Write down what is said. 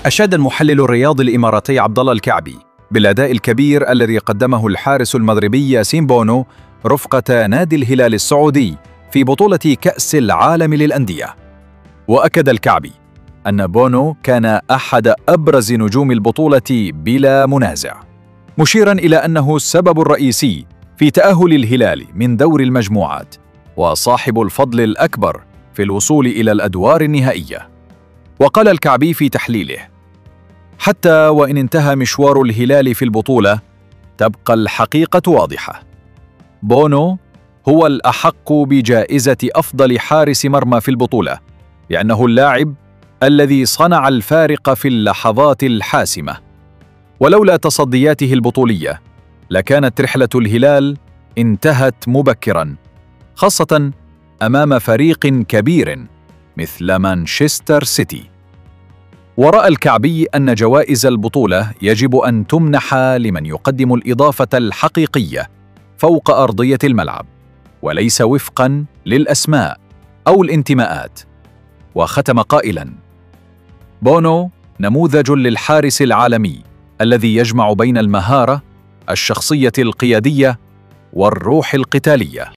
أشاد المحلل الرياضي الإماراتي عبد الله الكعبي بالأداء الكبير الذي قدمه الحارس المغربي ياسين بونو رفقة نادي الهلال السعودي في بطولة كأس العالم للأندية. وأكد الكعبي أن بونو كان أحد أبرز نجوم البطولة بلا منازع، مشيراً إلى أنه السبب الرئيسي في تأهل الهلال من دور المجموعات وصاحب الفضل الأكبر في الوصول إلى الأدوار النهائية. وقال الكعبي في تحليله: حتى وإن انتهى مشوار الهلال في البطولة تبقى الحقيقة واضحة، بونو هو الأحق بجائزة أفضل حارس مرمى في البطولة، لأنه اللاعب الذي صنع الفارق في اللحظات الحاسمة. ولولا تصدياته البطولية لكانت رحلة الهلال انتهت مبكراً، خاصة أمام فريق كبير مثل مانشستر سيتي. ورأى الكعبي أن جوائز البطولة يجب أن تمنح لمن يقدم الإضافة الحقيقية فوق أرضية الملعب، وليس وفقاً للأسماء أو الانتماءات. وختم قائلاً: بونو نموذج للحارس العالمي الذي يجمع بين المهارة، الشخصية القيادية والروح القتالية.